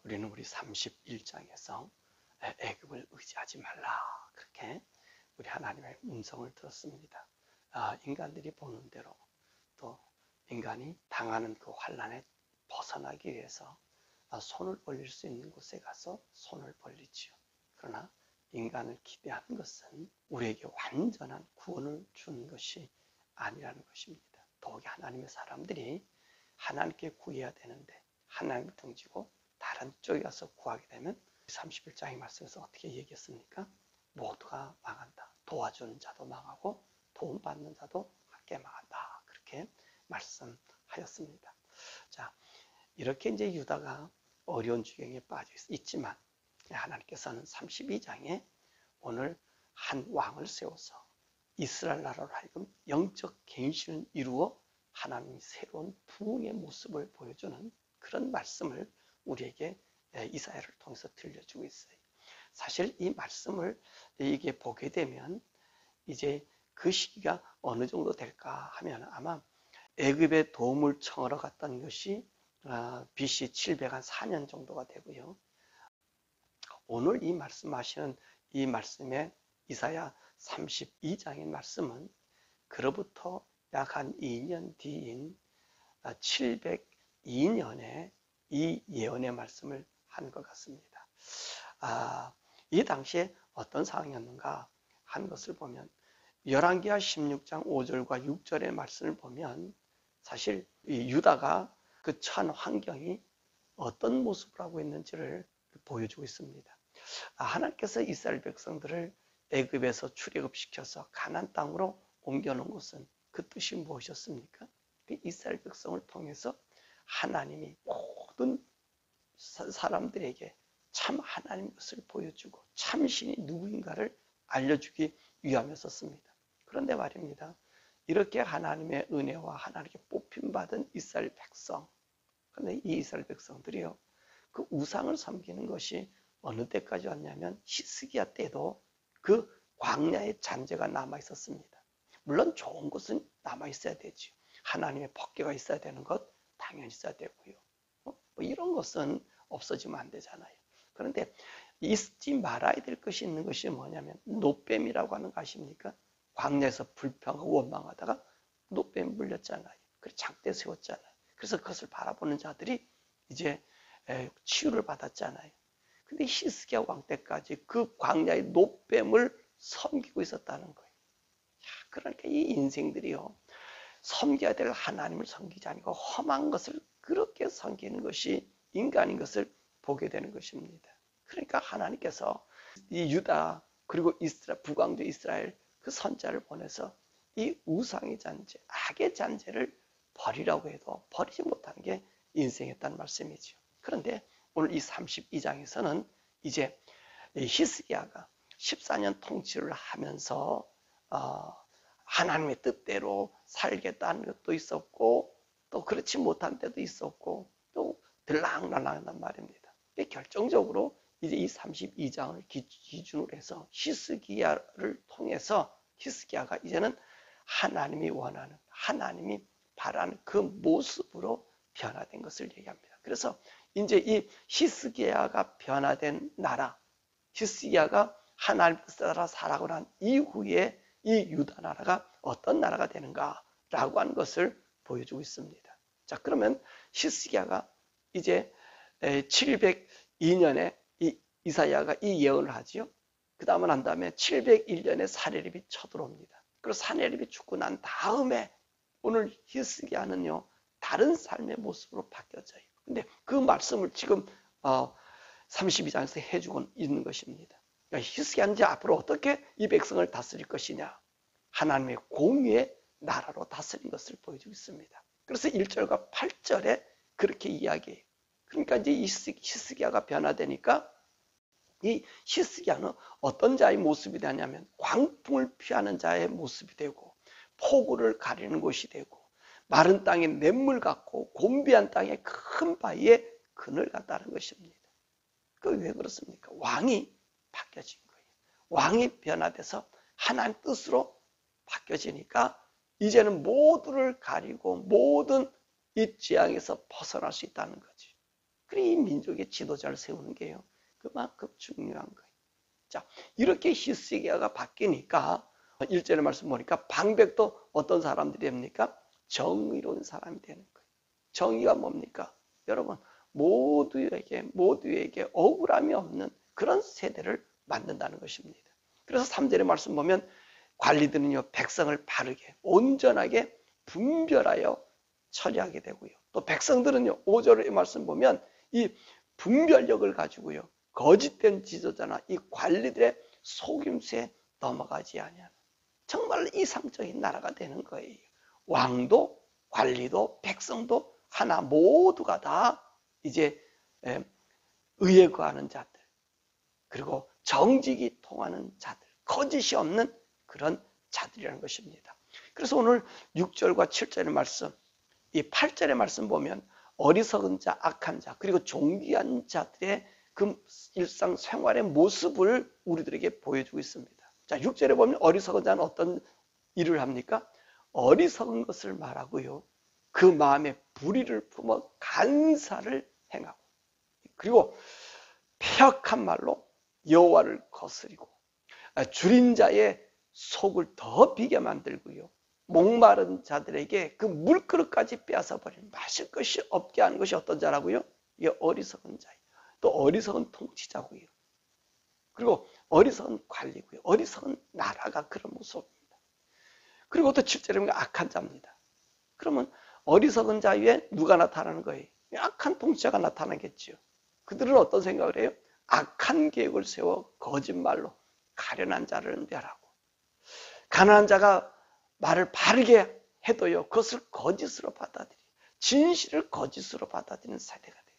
우리는 우리 31장에서 애굽을 의지하지 말라, 그렇게 우리 하나님의 음성을 들었습니다. 인간들이 보는 대로 또 인간이 당하는 그 환난에 벗어나기 위해서 손을 벌릴 수 있는 곳에 가서 손을 벌리지요. 그러나 인간을 기대하는 것은 우리에게 완전한 구원을 주는 것이 아니라는 것입니다. 더욱이 하나님의 사람들이 하나님께 구해야 되는데 하나님을 등지고 다른 쪽에 가서 구하게 되면 31장의 말씀에서 어떻게 얘기했습니까? 모두가 망한다. 도와주는 자도 망하고 도움받는 자도 함께 망한다. 그렇게 말씀하였습니다. 자, 이렇게 이제 유다가 어려운 지경에 빠져 있지만 하나님께서는 32장에 오늘 한 왕을 세워서 이스라엘 나라로 하여금 영적 갱신을 이루어 하나님이 새로운 부흥의 모습을 보여주는 그런 말씀을 우리에게 이사야를 통해서 들려주고 있어요. 사실 이 말씀을 이게 보게 되면 이제 그 시기가 어느 정도 될까 하면 아마 애굽의 도움을 청하러 갔던 것이 BC 704년 정도가 되고요. 오늘 이 말씀하시는 이 말씀의 이사야 32장의 말씀은 그로부터 약 한 2년 뒤인 702년에 이 예언의 말씀을 한 것 같습니다. 이 당시에 어떤 상황이었는가 하는 것을 보면 열왕기하 16장 5절과 6절의 말씀을 보면 사실 이 유다가 그 처한 환경이 어떤 모습을 하고 있는지를 보여주고 있습니다. 하나님께서 이스라엘 백성들을 애굽에서 출애굽시켜서 가나안 땅으로 옮겨놓은 것은 그 뜻이 무엇이었습니까? 그 이스라엘 백성을 통해서 하나님이 모든 사람들에게 참 하나님의 것을 보여주고 참신이 누구인가를 알려주기 위함이었습니다. 그런데 말입니다. 이렇게 하나님의 은혜와 하나님께 뽑힘받은 이스라엘 백성, 그런데 이 이스라엘 백성들이요, 그 우상을 섬기는 것이 어느 때까지 왔냐면 히스기야 때도 그 광야의 잔재가 남아 있었습니다. 물론 좋은 것은 남아 있어야 되죠. 하나님의 법궤가 있어야 되는 것 당연히 있어야 되고요. 뭐 이런 것은 없어지면 안 되잖아요. 그런데 잊지 말아야 될 것이 있는 것이 뭐냐면 노뱀이라고 하는 거 아십니까? 광야에서 불평하고 원망하다가 노뱀 물렸잖아요. 그래서 장대 세웠잖아요. 그래서 그것을 바라보는 자들이 이제 치유를 받았잖아요. 근데 히스기야 왕 때까지 그 광야의 노뱀을 섬기고 있었다는 거예요. 그러니까 이 인생들이요, 섬겨야 될 하나님을 섬기지 않고 험한 것을 그렇게 섬기는 것이 인간인 것을 보게 되는 것입니다. 그러니까 하나님께서 이 유다 그리고 이스라엘, 북왕조 이스라엘 그 선자를 보내서 이 우상의 잔재, 악의 잔재를 버리라고 해도 버리지 못하는 게 인생이었다는 말씀이죠. 그런데 오늘 이 32장에서는 이제 히스기야가 14년 통치를 하면서 하나님의 뜻대로 살겠다는 것도 있었고 또 그렇지 못한 때도 있었고 또 들락날락한 말입니다. 결정적으로 이제 이 32장을 기준으로 해서 히스기야를 통해서 히스기야가 이제는 하나님이 원하는, 하나님이 바라는 그 모습으로 변화된 것을 얘기합니다. 그래서 이제 이 히스기야가 변화된 나라, 히스기야가 하나님 뜻을 따라 살아가고 난 이후에 이 유다 나라가 어떤 나라가 되는가라고 하는 것을 보여주고 있습니다. 자, 그러면 히스기야가 이제 702년에 이사야가 이 예언을 하지요. 그 다음은 한 다음에 701년에 사내립이 쳐들어옵니다. 그리고 사내립이 죽고 난 다음에 오늘 히스기야는요, 다른 삶의 모습으로 바뀌어져요. 근데 그 말씀을 지금 32장에서 해주고 있는 것입니다. 그러니까 히스기야는 이제 앞으로 어떻게 이 백성을 다스릴 것이냐, 하나님의 공의의 나라로 다스린 것을 보여주고 있습니다. 그래서 1절과 8절에 그렇게 이야기해요. 그러니까 이제 히스기야가 변화되니까 이 히스기야는 어떤 자의 모습이 되냐면 광풍을 피하는 자의 모습이 되고 폭우를 가리는 곳이 되고 마른 땅에 냇물 같고 곤비한 땅에 큰 바위에 그늘 같다는 것입니다. 그 왜 그렇습니까? 왕이 바뀌어진 거예요. 왕이 변화돼서 하나님 뜻으로 바뀌어지니까 이제는 모두를 가리고 모든 이 재앙에서 벗어날 수 있다는 거지. 그래, 이 민족의 지도자를 세우는 게요, 그만큼 중요한 거예요. 자, 이렇게 히스기야가 바뀌니까 1절의 말씀 보니까 방백도 어떤 사람들이 됩니까? 정의로운 사람이 되는 거예요. 정의가 뭡니까? 여러분, 모두에게 억울함이 없는 그런 세대를 만든다는 것입니다. 그래서 3절의 말씀 보면 관리들은요, 백성을 바르게 온전하게 분별하여 처리하게 되고요. 또 백성들은요, 5절의 말씀 보면 이 분별력을 가지고요, 거짓된 지도자나 이 관리들의 속임수에 넘어가지 아니하는 정말 이상적인 나라가 되는 거예요. 왕도 관리도 백성도 하나, 모두가 다 이제 의에 거하는 자들, 그리고 정직이 통하는 자들, 거짓이 없는 그런 자들이라는 것입니다. 그래서 오늘 6절과 7절의 말씀, 이 8절의 말씀 보면 어리석은 자, 악한 자, 그리고 종기한 자들의 그 일상생활의 모습을 우리들에게 보여주고 있습니다. 자, 6절에 보면 어리석은 자는 어떤 일을 합니까? 어리석은 것을 말하고요, 그 마음에 불의를 품어 간사를 행하고, 그리고 폐역한 말로 여호와를 거스리고, 줄인 자의 속을 더 비게 만들고요, 목마른 자들에게 그 물그릇까지 빼앗아 버리는, 마실 것이 없게 하는 것이 어떤 자라고요? 이 어리석은 자예요. 또 어리석은 통치자고요, 그리고 어리석은 관리고요, 어리석은 나라가 그런 모습입니다. 그리고 또 7절에 보면 악한 자입니다. 그러면 어리석은 자 위에 누가 나타나는 거예요? 악한 통치자가 나타나겠죠. 그들은 어떤 생각을 해요? 악한 계획을 세워 거짓말로 가련한 자를 멸하고, 가난한 자가 말을 바르게 해도요, 그것을 거짓으로 받아들이, 진실을 거짓으로 받아들이는 사례가 돼요.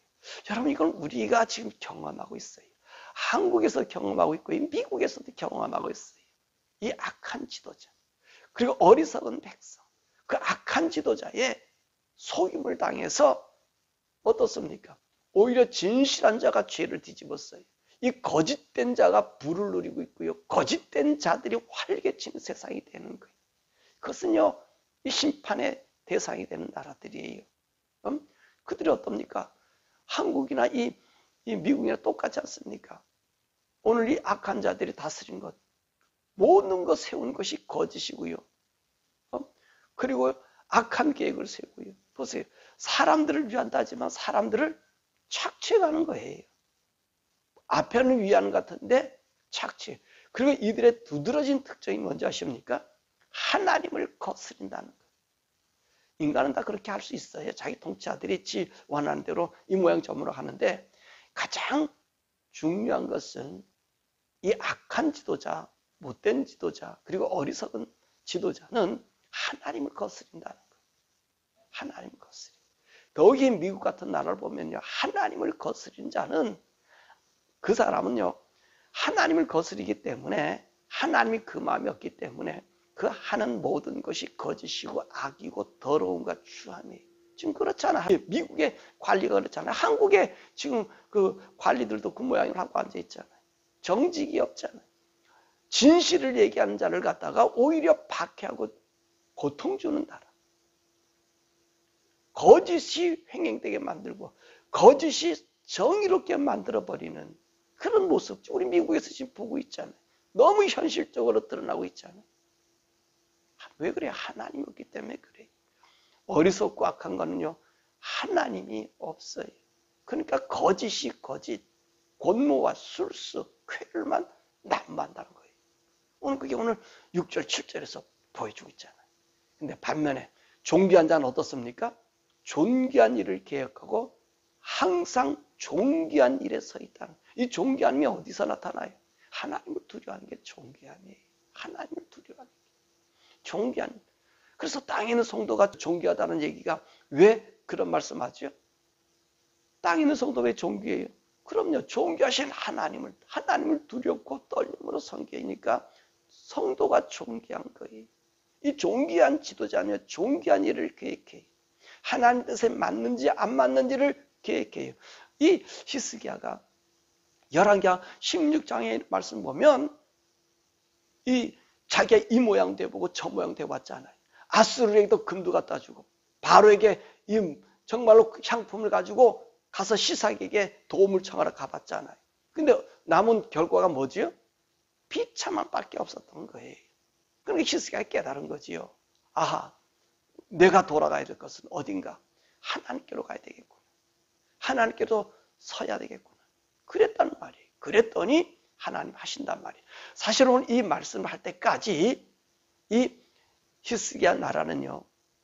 여러분, 이건 우리가 지금 경험하고 있어요. 한국에서 경험하고 있고 미국에서도 경험하고 있어요. 이 악한 지도자, 그리고 어리석은 백성, 그 악한 지도자의 속임을 당해서 어떻습니까? 오히려 진실한 자가 죄를 뒤집었어요. 이 거짓된 자가 부를 누리고 있고요, 거짓된 자들이 활개치는 세상이 되는 거예요. 그것은요, 이 심판의 대상이 되는 나라들이에요. 그들이 어떻습니까? 한국이나 이 미국이나 똑같지 않습니까? 오늘 이 악한 자들이 다스린 것, 모든 것 세운 것이 거짓이고요, 그리고 악한 계획을 세우고요. 보세요, 사람들을 위한다 하지만 사람들을 착취해가는 거예요. 앞에는 위하는 것 같은데 착취. 그리고 이들의 두드러진 특징이 뭔지 아십니까? 하나님을 거스린다는 거예요. 인간은 다 그렇게 할 수 있어요. 자기 통치자들이 지 원하는 대로 이 모양 저 모양 하는데, 가장 중요한 것은 이 악한 지도자, 못된 지도자, 그리고 어리석은 지도자는 하나님을 거스린다는 거예요. 하나님을 거스리. 더욱이 미국 같은 나라를 보면요, 하나님을 거스린 자는, 그 사람은요, 하나님을 거스리기 때문에, 하나님이 그 마음이 없기 때문에 그 하는 모든 것이 거짓이고 악이고 더러움과 추함이에요. 지금 그렇잖아. 미국의 관리가 그렇잖아요. 한국에 지금 그 관리들도 그 모양을 하고 앉아 있잖아요. 정직이 없잖아요. 진실을 얘기하는 자를 갖다가 오히려 박해하고 고통 주는 나라. 거짓이 횡행되게 만들고 거짓이 정의롭게 만들어버리는 그런 모습, 우리 미국에서 지금 보고 있잖아요. 너무 현실적으로 드러나고 있잖아요. 왜 그래요? 하나님이 없기 때문에 그래요. 어리석고 악한 거는요, 하나님이 없어요. 그러니까 거짓이 거짓, 권모와 술수, 쾌를만 난무한다는 거예요. 그게 오늘 6절, 7절에서 보여주고 있잖아요. 근데 반면에 존귀한 자는 어떻습니까? 존귀한 일을 계획하고 항상 존귀한 일에 서 있다는, 이 존귀함이 어디서 나타나요? 하나님을 두려워하는 게 존귀함이에요. 하나님을 두려워하는 게 존귀한. 그래서 땅에 있는 성도가 존귀하다는 얘기가 왜 그런 말씀하죠? 땅에 있는 성도 왜 존귀해요? 그럼요, 존귀하신 하나님을 두렵고 떨림으로 섬기니까 성도가 존귀한 거예요. 이 존귀한 지도자는 존귀한 일을 계획해요. 하나님 뜻에 맞는지 안 맞는지를 계획해요. 이 히스기야가 열왕기하 16장의 말씀 보면 이 자기가 이 모양도 해보고 저 모양도 해봤잖아요. 아수르에게도 금도 갖다 주고 바로에게 이 정말로 향품을 가지고 가서 시삭에게 도움을 청하러 가봤잖아요. 근데 남은 결과가 뭐지요? 비참한 밖에 없었던 거예요. 그러니까 시삭이 깨달은 거지요. 아하, 내가 돌아가야 될 것은 어딘가? 하나님께로 가야 되겠구나. 하나님께로 서야 되겠구나. 그랬단 말이에요. 그랬더니 하나님 하신단 말이에요. 사실 오늘 이 말씀을 할 때까지 이 히스기야 나라는요,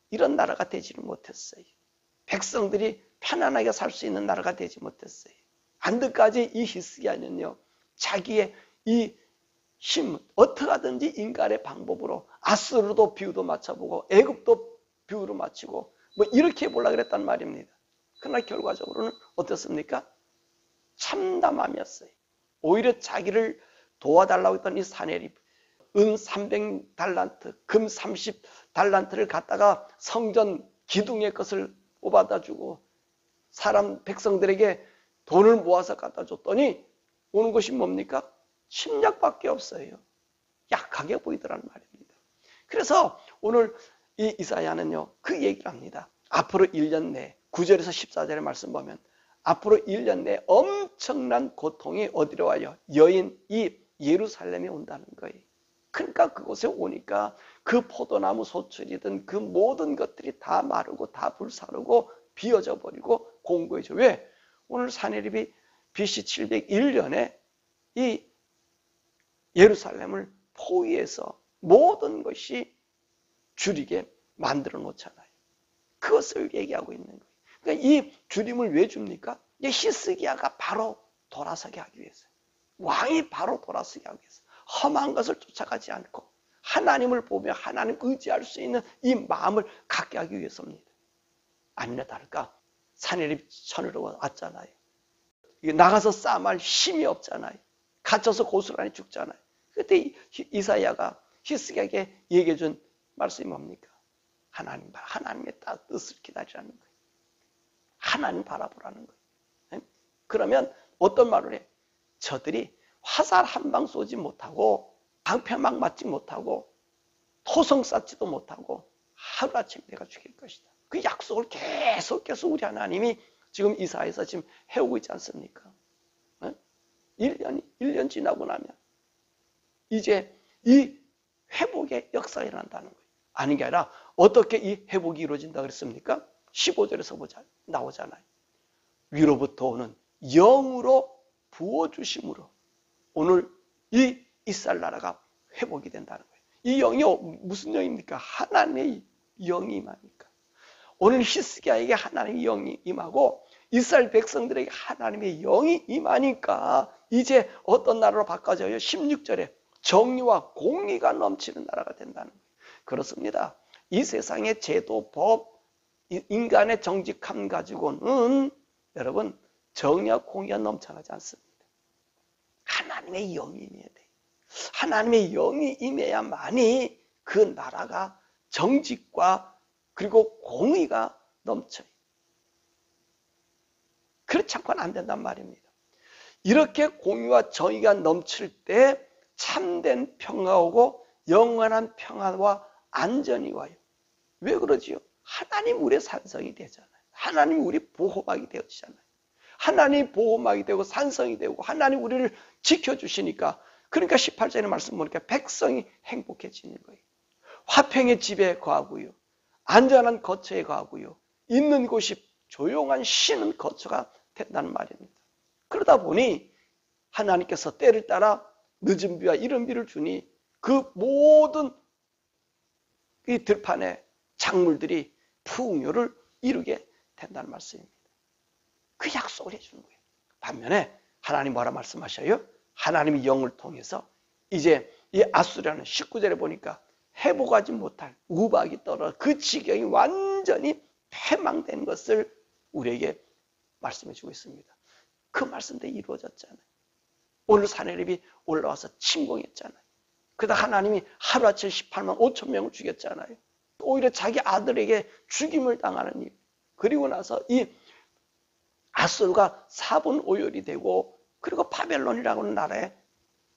이런 나라가 되지는 못했어요. 백성들이 편안하게 살 수 있는 나라가 되지 못했어요. 안드까지 이 히스기야는요, 자기의 이 힘, 어떻게 하든지 인간의 방법으로 아수르도 비유도 맞춰보고 애굽도 비유로 맞추고 뭐 이렇게 해보려고 그랬단 말입니다. 그러나 결과적으로는 어떻습니까? 참담함이었어요. 오히려 자기를 도와달라고 했던 이 사내립, 은 300달란트, 금 30달란트를 갖다가 성전 기둥의 것을 뽑아다 주고 사람 백성들에게 돈을 모아서 갖다 줬더니 오는 것이 뭡니까? 침략밖에 없어요. 약하게 보이더란 말입니다. 그래서 오늘 이 이사야는요, 그 얘기를 합니다. 앞으로 1년 내에 9절에서 14절의 말씀 보면 앞으로 1년 내에 엄청난 고통이 어디로 와요? 여인 이 예루살렘에 온다는 거예요. 그러니까 그곳에 오니까 그 포도나무 소출이든 그 모든 것들이 다 마르고 다 불사르고 비어져 버리고 공고해져. 왜? 오늘 사내립이 BC 701년에 이 예루살렘을 포위해서 모든 것이 줄이게 만들어 놓잖아요. 그것을 얘기하고 있는 거예요. 그러니까 이 줄임을 왜 줍니까? 히스기야가 바로 돌아서게 하기 위해서. 왕이 바로 돌아서게 하기 위해서. 험한 것을 쫓아가지 않고 하나님을 보며 하나님 의지할 수 있는 이 마음을 갖게 하기 위해서입니다. 아니나 다를까 사내립 천으로 왔잖아요. 나가서 싸움할 힘이 없잖아요. 갇혀서 고스란히 죽잖아요. 그때 이사야가 히스기야에게 얘기해 준 말씀이 뭡니까? 하나님의 뜻을 기다리라는 거예요. 하나님 바라보라는 거예요. 그러면 어떤 말을 해? 저들이 화살 한 방 쏘지 못하고 방패막 맞지 못하고 토성 쌓지도 못하고 하루아침에 내가 죽일 것이다. 그 약속을 계속 우리 하나님이 지금 이사야에서 지금 해오고 있지 않습니까? 1년 지나고 나면 이제 이 회복의 역사가 일어난다는 거예요. 아닌 게 아니라 어떻게 이 회복이 이루어진다 그랬습니까? 15절에서 나오잖아요. 위로부터 오는 영으로 부어주심으로 오늘 이 이스라엘 나라가 회복이 된다는 거예요. 이 영이 무슨 영입니까? 하나님의 영이 임하니까. 오늘 히스기야에게 하나님의 영이 임하고 이스라엘 백성들에게 하나님의 영이 임하니까 이제 어떤 나라로 바꿔져요? 16절에 정의와 공의가 넘치는 나라가 된다는 거예요. 그렇습니다. 이 세상의 제도, 법, 인간의 정직함 가지고는 여러분 정의와 공의가 넘쳐나지 않습니다. 하나님의 영이 임해야 돼요. 하나님의 영이 임해야만이 그 나라가 정직과 그리고 공의가 넘쳐요. 그렇지 않고는 안 된단 말입니다. 이렇게 공의와 정의가 넘칠 때 참된 평화가 오고 영원한 평화와 안전이 와요. 왜 그러지요? 하나님 우리의 산성이 되잖아요. 하나님 우리 보호막이 되어지잖아요. 하나님 보호막이 되고 산성이 되고 하나님 우리를 지켜주시니까 그러니까 18절의 말씀 보니까 백성이 행복해지는 거예요. 화평의 집에 거하고요. 안전한 거처에 거하고요. 있는 곳이 조용한 쉬는 거처가 된다는 말입니다. 그러다 보니 하나님께서 때를 따라 늦은 비와 이른 비를 주니 그 모든 이 들판의 작물들이 풍요를 이루게 된다는 말씀입니다. 그 약속을 해주는 거예요. 반면에 하나님 뭐라 말씀하셔요? 하나님의 영을 통해서 이제 이 아수르라는 19절에 보니까 회복하지 못할 우박이 떨어져 그 지경이 완전히 패망된 것을 우리에게 말씀해 주고 있습니다. 그 말씀대로 이루어졌잖아요. 오늘 사내립이 올라와서 침공했잖아요. 그러다 하나님이 하루아침에 18만 5천 명을 죽였잖아요. 오히려 자기 아들에게 죽임을 당하는 일. 그리고 나서 이 아수르가 사분오열이 되고 그리고 바벨론이라고 하는 나라에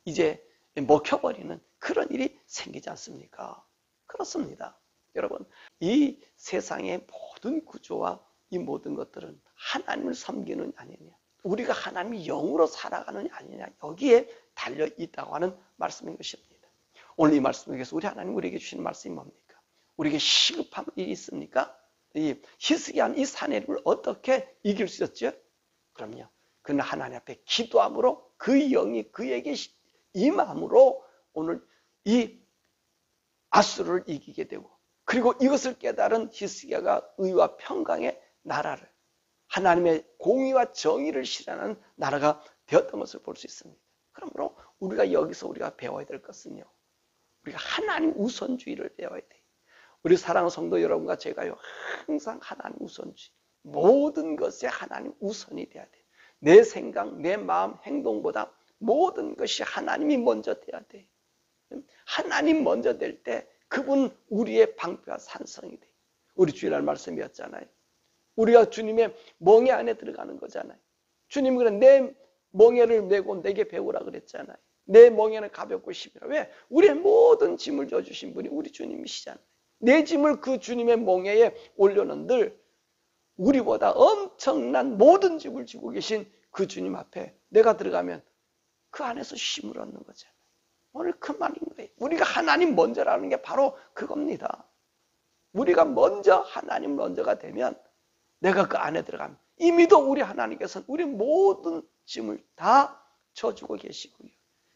이제 먹혀버리는 그런 일이 생기지 않습니까? 그렇습니다. 여러분, 이 세상의 모든 구조와 이 모든 것들은 하나님을 섬기느냐 아니냐, 우리가 하나님의 영으로 살아가느냐 아니냐, 여기에 달려 있다고 하는 말씀인 것입니다. 오늘 이 말씀 중에서 우리 하나님 우리에게 주시는 말씀이 뭡니까? 우리에게 시급한 일이 있습니까? 이 히스기야는 이 사내립을 어떻게 이길 수 있었죠? 그럼요, 그는 하나님 앞에 기도함으로 그 영이 그에게 임함으로 오늘 이 아수르를 이기게 되고, 그리고 이것을 깨달은 히스기야가 의와 평강의 나라를, 하나님의 공의와 정의를 실현하는 나라가 되었던 것을 볼 수 있습니다. 그러므로 우리가 여기서 우리가 배워야 될 것은요, 우리가 하나님 우선주의를 배워야 돼요. 우리 사랑하는 성도 여러분과 제가요, 항상 하나님 우선주의, 모든 것에 하나님 우선이 돼야 돼요. 내 생각, 내 마음, 행동보다 모든 것이 하나님이 먼저 돼야 돼요. 하나님 먼저 될 때 그분 우리의 방패와 산성이 돼요. 우리 주일날 말씀이었잖아요. 우리가 주님의 멍에 안에 들어가는 거잖아요. 주님이 그래, 내 멍에를 메고 내게 배우라 그랬잖아요. 내 멍에는 가볍고 심이라. 왜? 우리의 모든 짐을 져주신 분이 우리 주님이시잖아요. 내 짐을 그 주님의 멍에에 올려놓은들 우리보다 엄청난 모든 짐을 지고 계신 그 주님 앞에 내가 들어가면 그 안에서 쉼을 얻는 거잖아요. 오늘 그 말인 거예요. 우리가 하나님 먼저라는 게 바로 그겁니다. 우리가 먼저 하나님 먼저가 되면 내가 그 안에 들어가면 이미도 우리 하나님께서는 우리 모든 짐을 다 져주고 계시고요,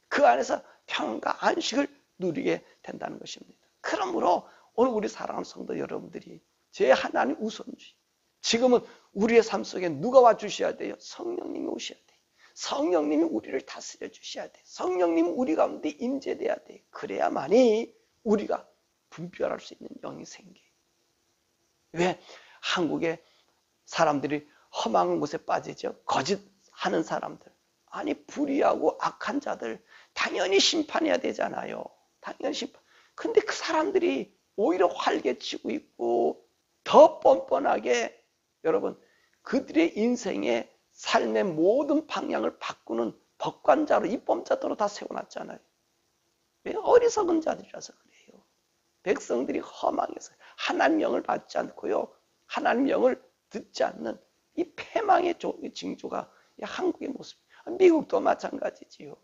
그 안에서 평안과 안식을 누리게 된다는 것입니다. 그러므로 오늘 우리 사랑하는 성도 여러분들이 제 하나님 우선주의, 지금은 우리의 삶 속에 누가 와주셔야 돼요? 성령님이 오셔야 돼요. 성령님이 우리를 다스려 주셔야 돼요. 성령님이 우리 가운데 임재돼야 돼요. 그래야만이 우리가 분별할 수 있는 영이 생겨요. 왜? 한국의 사람들이 험한 곳에 빠지죠. 거짓하는 사람들, 아니 불의하고 악한 자들 당연히 심판해야 되잖아요. 당연히 심판. 근데 그 사람들이 오히려 활개치고 있고 더 뻔뻔하게, 여러분, 그들의 인생의 삶의 모든 방향을 바꾸는 법관자로, 입법자로 다 세워놨잖아요. 왜? 어리석은 자들이라서 그래요. 백성들이 허망해서 하나님 영을 받지 않고요, 하나님 영을 듣지 않는 이 패망의 징조가 한국의 모습, 미국도 마찬가지지요.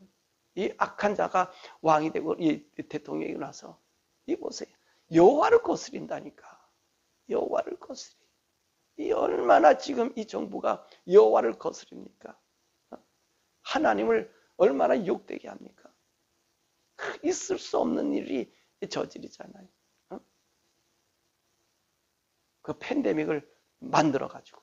이 악한 자가 왕이 되고 이 대통령이 나서 이 보세요, 여호와를 거스린다니까. 여호와를 거스리. 이 얼마나 지금 이 정부가 여호와를 거스립니까? 하나님을 얼마나 욕되게 합니까? 있을 수 없는 일이 저질이잖아요. 그 팬데믹을 만들어가지고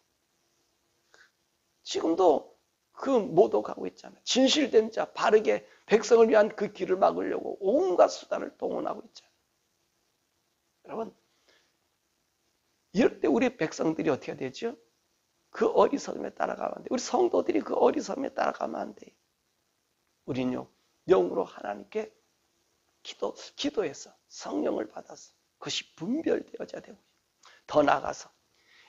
지금도 그 모독하고 있잖아요. 진실된 자, 바르게 백성을 위한 그 길을 막으려고 온갖 수단을 동원하고 있잖아요. 여러분, 이럴 때 우리 백성들이 어떻게 되죠? 그 어리석음에 따라가면 안 돼요. 우리 성도들이 그 어리석음에 따라가면 안 돼요. 우리는요, 영으로 하나님께 기도해서 성령을 받아서 그것이 분별되어져야 되고요. 더 나아가서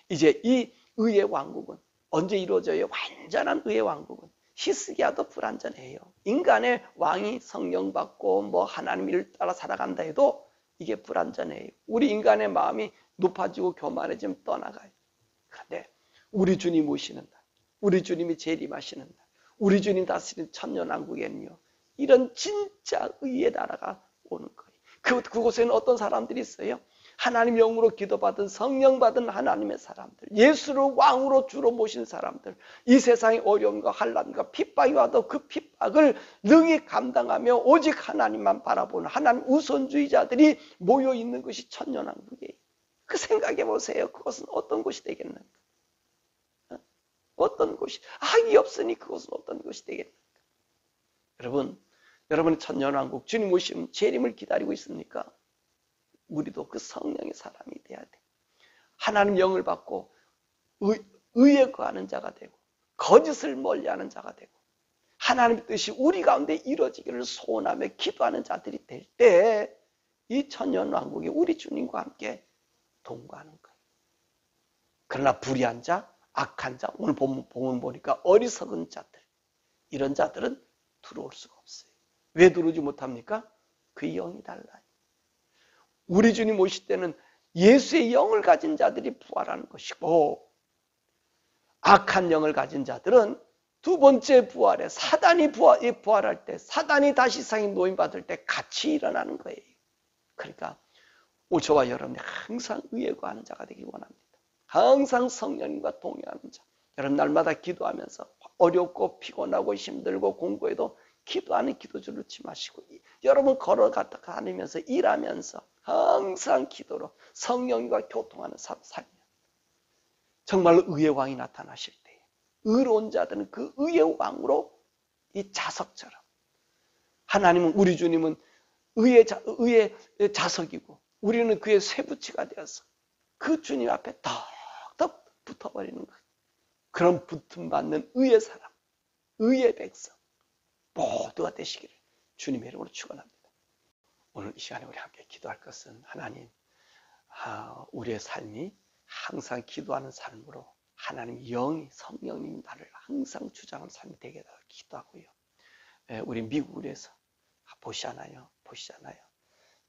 이제 이 의의 왕국은 언제 이루어져요? 완전한 의의 왕국은 히스기야도 불완전해요. 인간의 왕이 성령 받고 뭐 하나님 일을 따라 살아간다 해도 이게 불완전해요. 우리 인간의 마음이 높아지고 교만해지면 떠나가요. 그런데 우리 주님 오시는 날, 우리 주님이 재림하시는 날, 우리 주님 다스리는 천년왕국에는요, 이런 진짜 의의 나라가 오는 거예요. 그곳에는 어떤 사람들이 있어요? 하나님 영으로 기도받은, 성령 받은 하나님의 사람들, 예수를 왕으로 주로 모신 사람들, 이 세상의 어려움과 환난과 핍박이 와도 그 핍박을 능히 감당하며 오직 하나님만 바라보는 하나님 우선주의자들이 모여 있는 것이 천년왕국이에요. 그 생각해 보세요. 그것은 어떤 곳이 되겠는가? 어떤 곳이, 악이 없으니 그것은 어떤 곳이 되겠는가? 여러분의 천년왕국 주님 오시면 재림을 기다리고 있습니까? 우리도 그 성령의 사람이 돼야 돼. 하나님 영을 받고 의에 거하는 자가 되고 거짓을 멀리하는 자가 되고 하나님의 뜻이 우리 가운데 이루어지기를 소원하며 기도하는 자들이 될 때 이 천년왕국이 우리 주님과 함께 동거하는 거예요. 그러나 불의한 자, 악한 자, 오늘 본문 보니까 어리석은 자들, 이런 자들은 들어올 수가 없어요. 왜 들어오지 못합니까? 그 영이 달라요. 우리 주님 오실 때는 예수의 영을 가진 자들이 부활하는 것이고, 악한 영을 가진 자들은 두 번째 부활에 사단이 부활할 때, 사단이 다시 세상에 노임받을 때 같이 일어나는 거예요. 그러니까 저와 여러분이 항상 의에 구하는 자가 되길 원합니다. 항상 성령님과 동행하는 자. 여러분 날마다 기도하면서 어렵고 피곤하고 힘들고 공부해도 기도하는 기도줄 놓지 마시고, 여러분 걸어가다가 다니면서 일하면서 항상 기도로 성령과 교통하는 삶이에요. 정말로 의의 왕이 나타나실 때 의로운 자들은 그 의의 왕으로 이 자석처럼, 하나님은, 우리 주님은 의의 자석이고 우리는 그의 쇠붙이가 되어서 그 주님 앞에 덕덕 붙어버리는 거예요. 그런 붙음받는 의의 사람, 의의 백성 모두가 되시기를 주님의 이름으로 축원합니다. 오늘 이 시간에 우리 함께 기도할 것은, 하나님, 우리의 삶이 항상 기도하는 삶으로 하나님 영이, 성령님이 나를 항상 주장하는 삶이 되게 해달라고 기도하고요. 우리 미국에서 보시잖아요.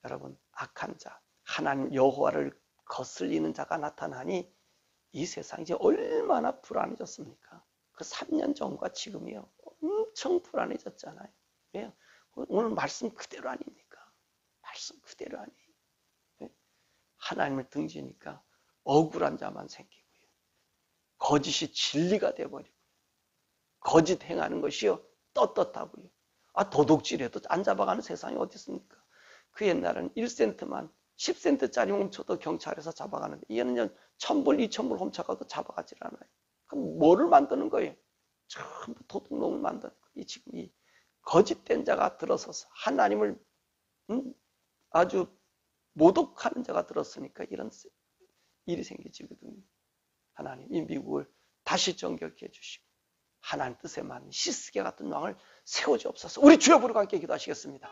여러분, 악한 자, 하나님 여호와를 거슬리는 자가 나타나니 이 세상이 이제 얼마나 불안해졌습니까? 그 3년 전과 지금이요, 엄청 불안해졌잖아요. 왜요? 오늘 말씀 그대로 아닙니까? 말씀 그대로 아니에요. 하나님을 등지니까 억울한 자만 생기고요, 거짓이 진리가 되어버리고, 거짓 행하는 것이요 떳떳하고요, 도둑질해도 안 잡아가는 세상이 어디 있습니까? 그 옛날에는 1센트만 10센트짜리 훔쳐도 경찰에서 잡아가는데, 이제는 1000불, 2000불 훔쳐가도 잡아가질 않아요. 그럼 뭐를 만드는 거예요? 전부 도둑놈을 만드는 거예요. 지금 이 거짓된 자가 들어서서 하나님을 아주 모독하는 자가 들었으니까 이런 일이 생기지거든요. 하나님, 이 미국을 다시 정결케 해주시고 하나님 뜻에 맞는 시스게 같은 왕을 세워주옵소서. 우리 주여 부르고 함께 기도하시겠습니다.